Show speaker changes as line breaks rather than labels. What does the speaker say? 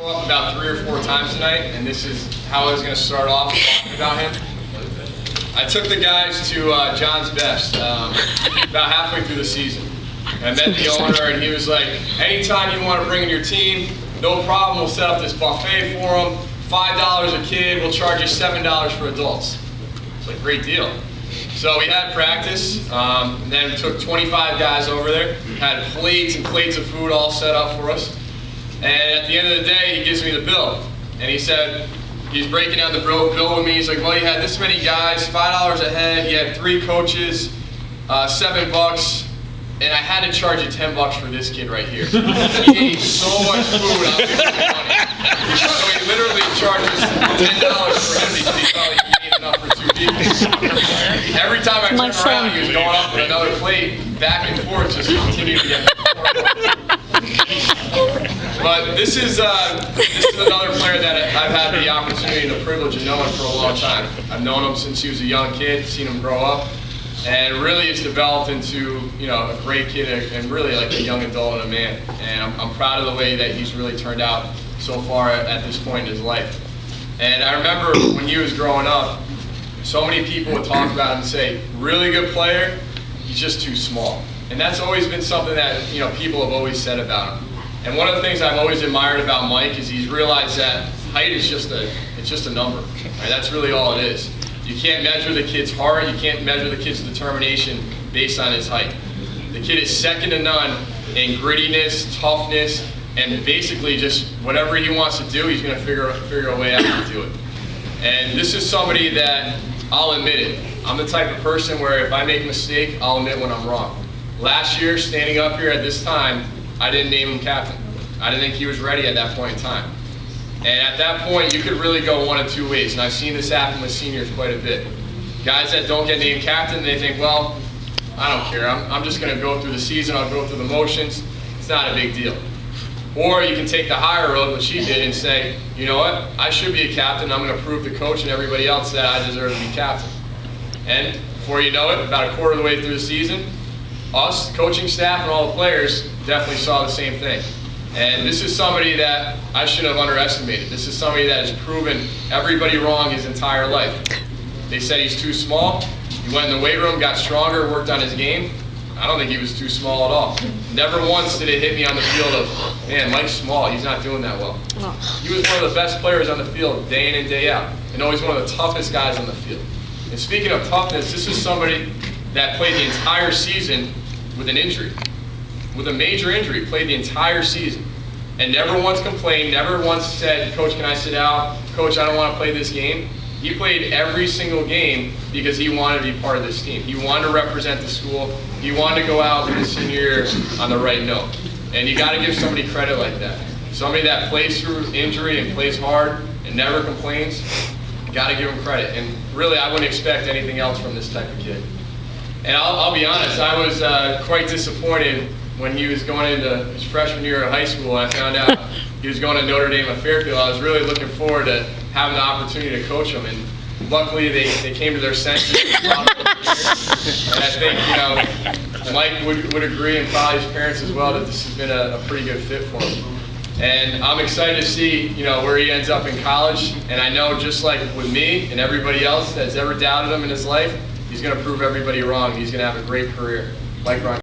Up about 3 or 4 times tonight, and this is how I was going to start off talking about him. I took the guys to John's Best about halfway through the season. I met the owner, and he was like, anytime you want to bring in your team, no problem, we'll set up this buffet for them, $5 a kid, we'll charge you $7 for adults. It's like, great deal. So we had practice, and then we took 25 guys over there, had plates and plates of food all set up for us. And at the end of the day, he gives me the bill. And he said, he's breaking down the bill with me. He's like, well, you had this many guys, $5 a head, you had 3 coaches, $7, and I had to charge you $10 for this kid right here. He ate so much food, I'm giving him money. So he literally charges $10 for him because he felt like he ate enough for 2 people. Every time I turned around, he was going up with another plate, back and forth, just continuing to get more. But this is another player that I've had the opportunity and the privilege of knowing for a long time. I've known him since he was a young kid, seen him grow up, and really has developed into a great kid and really like a young adult and a man. And I'm proud of the way that he's really turned out so far at this point in his life. And I remember when he was growing up, so many people would talk about him and say, really good player, he's just too small. And that's always been something that people have always said about him. And one of the things I've always admired about Mike is he's realized that height is just a number. Right? That's really all it is. You can't measure the kid's heart, you can't measure the kid's determination based on his height. The kid is second to none in grittiness, toughness, and basically just whatever he wants to do, he's going to figure a way out to do it. And this is somebody that, I'll admit it, I'm the type of person where if I make a mistake, I'll admit when I'm wrong. Last year, standing up here at this time, I didn't name him captain. I didn't think he was ready at that point in time. And at that point, you could really go one of 2 ways. And I've seen this happen with seniors quite a bit. Guys that don't get named captain, they think, well, I don't care. I'm just going to go through the season. I'll go through the motions. It's not a big deal. Or you can take the higher road, which he did, and say, you know what? I should be a captain. I'm going to prove to coach and everybody else that I deserve to be captain. And before you know it, about a quarter of the way through the season, us, coaching staff, and all the players definitely saw the same thing. And this is somebody that I shouldn't have underestimated. This is somebody that has proven everybody wrong his entire life. They said he's too small. He went in the weight room, got stronger, worked on his game. I don't think he was too small at all. Never once did it hit me on the field of, man, Mike's small, he's not doing that well. He was one of the best players on the field day in and day out, and always one of the toughest guys on the field. And speaking of toughness, this is somebody that played the entire season with an injury. With a major injury, played the entire season. And never once complained, never once said, Coach, can I sit out? Coach, I don't want to play this game. He played every single game because he wanted to be part of this team. He wanted to represent the school. He wanted to go out with his senior year on the right note. And you got to give somebody credit like that. Somebody that plays through injury and plays hard and never complains, you got to give him credit. And really, I wouldn't expect anything else from this type of kid. And I'll be honest, I was quite disappointed when he was going into his freshman year of high school. I found out he was going to Notre Dame at Fairfield. I was really looking forward to having the opportunity to coach him, and luckily they came to their senses. And I think Mike would agree, and probably his parents as well, that this has been a pretty good fit for him. And I'm excited to see where he ends up in college. And I know, just like with me and everybody else that's ever doubted him in his life, he's going to prove everybody wrong. He's going to have a great career, like Brian.